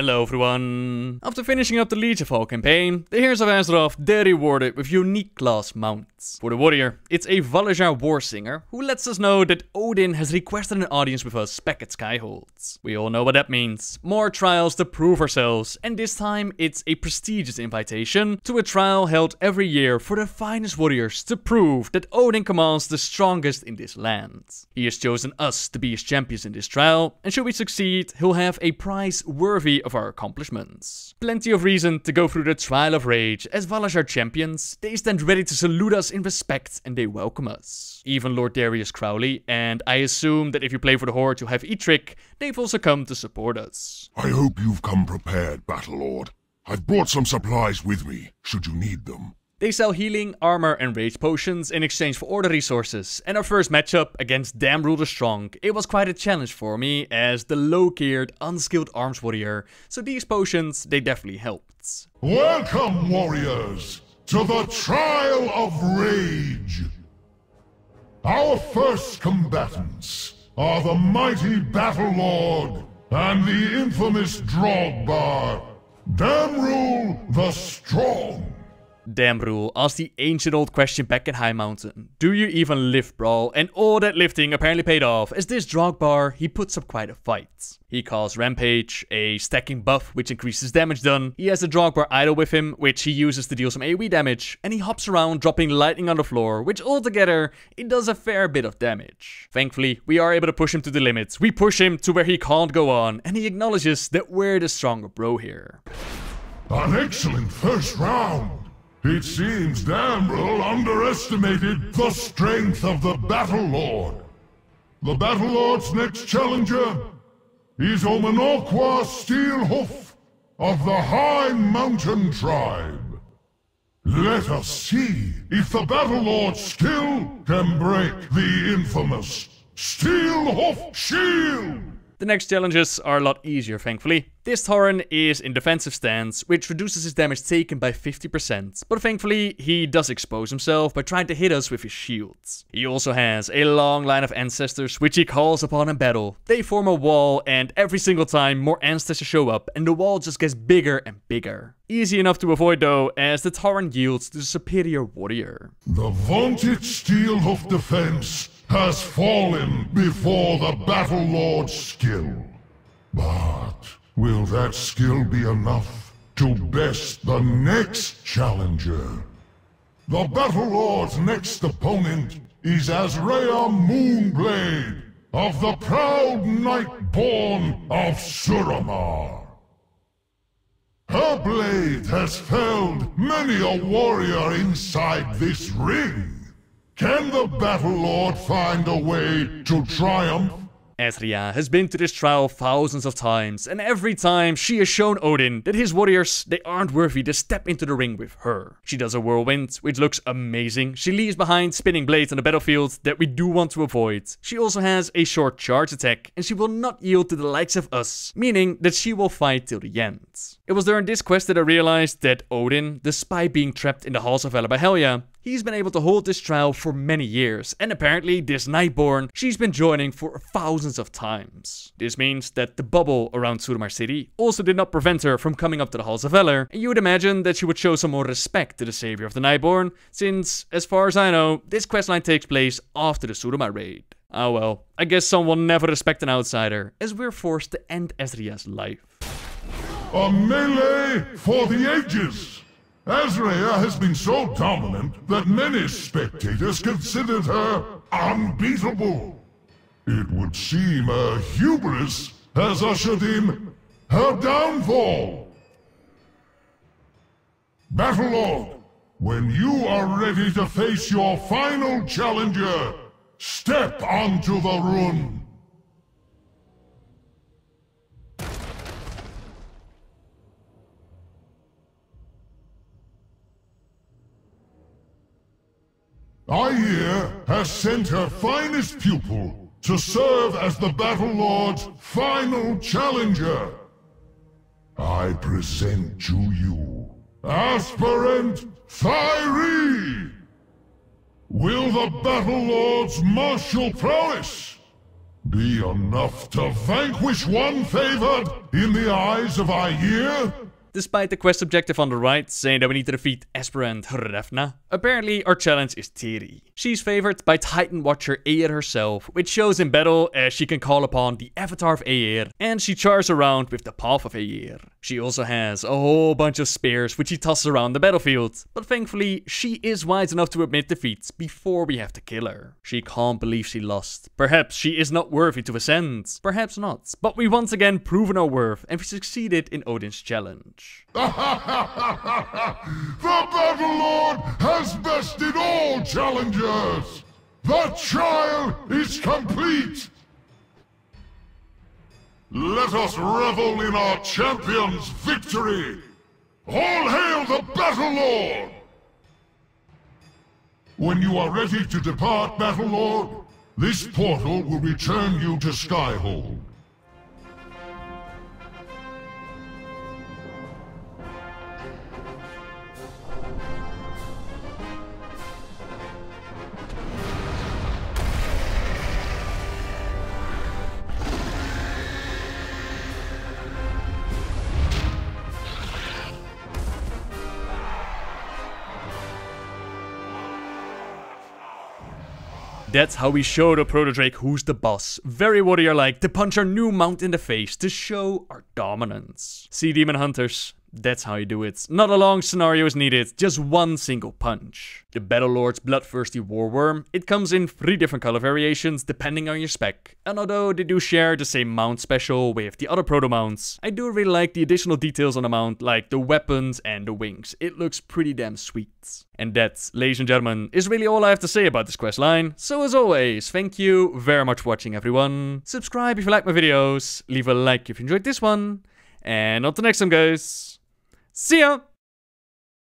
Hello everyone! After finishing up the Legionfall Campaign, the Heroes of Azeroth, they're rewarded with unique class mounts. For the warrior, it's a Valazar war singer who lets us know that Odin has requested an audience with us back at Skyholds. We all know what that means. More trials to prove ourselves, and this time it's a prestigious invitation to a trial held every year for the finest warriors to prove that Odin commands the strongest in this land. He has chosen us to be his champions in this trial, and should we succeed, he'll have a prize worthy of our accomplishments. Plenty of reason to go through the Trial of Rage. As Valazar champions, they stand ready to salute us in respect and they welcome us. Even Lord Darius Crowley, and I assume that if you play for the Horde you have Etrick, they've also come to support us. I hope you've come prepared, Battlelord. I've brought some supplies with me, should you need them. They sell healing, armor and rage potions in exchange for order resources, and our first matchup against Damrul the Strong, it was quite a challenge for me as the low-geared, unskilled arms warrior, so these potions, they definitely helped. Welcome, warriors, to the Trial of Rage. Our first combatants are the mighty Battlelord and the infamous Drogbar, Damrul the Strong. Damrul asked the ancient old question back in High Mountain. Do you even lift, brawl? And all that lifting apparently paid off, as this Drogbar, he puts up quite a fight. He calls Rampage, a stacking buff which increases damage done. He has the Drogbar idol with him, which he uses to deal some AoE damage. And he hops around dropping lightning on the floor, which altogether, it does a fair bit of damage. Thankfully, we are able to push him to the limits. We push him to where he can't go on, and he acknowledges that we're the stronger bro here. An excellent first round. It seems Damrul underestimated the strength of the Battlelord. The Battlelord's next challenger is Omanokwa Steelhoof of the High Mountain Tribe. Let us see if the Battlelord's skill can break the infamous Steelhoof Shield. The next challenges are a lot easier, thankfully. This Tauren is in defensive stance, which reduces his damage taken by 50%, but thankfully he does expose himself by trying to hit us with his shields. He also has a long line of ancestors, which he calls upon in battle. They form a wall, and every single time more ancestors show up, and the wall just gets bigger and bigger. Easy enough to avoid though, as the Tauren yields to the superior warrior. The vaunted Steelhoof defense has fallen before the Battlelord's skill. But will that skill be enough to best the next challenger? The Battlelord's next opponent is Azrea Moonblade of the proud Nightborn of Suramar. Her blade has felled many a warrior inside this ring. Can the Battlelord find a way to triumph? Azrea has been to this trial thousands of times, and every time she has shown Odin that his warriors, they aren't worthy to step into the ring with her. She does a whirlwind, which looks amazing. She leaves behind spinning blades on the battlefield that we do want to avoid. She also has a short charge attack, and she will not yield to the likes of us, meaning that she will fight till the end. It was during this quest that I realized that Odin, despite being trapped in the halls of Valor by Helya, he's been able to hold this trial for many years, and apparently this Nightborn, she's been joining for thousands of times. This means that the bubble around Suramar City also did not prevent her from coming up to the Halls of Valor, and you would imagine that she would show some more respect to the savior of the Nightborn, since, as far as I know, this questline takes place after the Suramar raid. Oh well, I guess some will never respect an outsider, as we're forced to end Azrea's life. A melee for the ages! Azrea has been so dominant that many spectators considered her unbeatable. It would seem her hubris has ushered in her downfall. Battlelord, when you are ready to face your final challenger, step onto the rune. Ayer has sent her finest pupil to serve as the Battlelord's final challenger. I present to you Aspirant Thyri! Will the Battlelord's martial prowess be enough to vanquish one favored in the eyes of Aegir? Despite the quest objective on the right saying that we need to defeat aspirant Hrefna, apparently our challenge is Tiri. She's favored by Titan Watcher Aegir herself, which shows in battle as she can call upon the avatar of Aegir, and she charges around with the path of Aegir. She also has a whole bunch of spears which she tosses around the battlefield, but thankfully she is wise enough to admit defeat before we have to kill her. She can't believe she lost. Perhaps she is not worthy to ascend. Perhaps not. But we once again proven our worth and we succeeded in Odin's challenge. The Battlelord has bested all challengers! The trial is complete! Let us revel in our champion's victory! All hail the Battlelord! When you are ready to depart, Battlelord, this portal will return you to Skyhold. That's how we show the Proto-drake who's the boss. Very warrior-like to punch our new mount in the face to show our dominance. See, Demon Hunters? That's how you do it. Not a long scenario is needed, just one single punch. The Battlelord's Bloodthirsty Wyrm, it comes in 3 different color variations depending on your spec. And although they do share the same mount special with the other proto mounts, I do really like the additional details on the mount, like the weapons and the wings. It looks pretty damn sweet. And that, ladies and gentlemen, is really all I have to say about this questline. So as always, thank you very much for watching, everyone. Subscribe if you like my videos, leave a like if you enjoyed this one, and until next time, guys. See ya!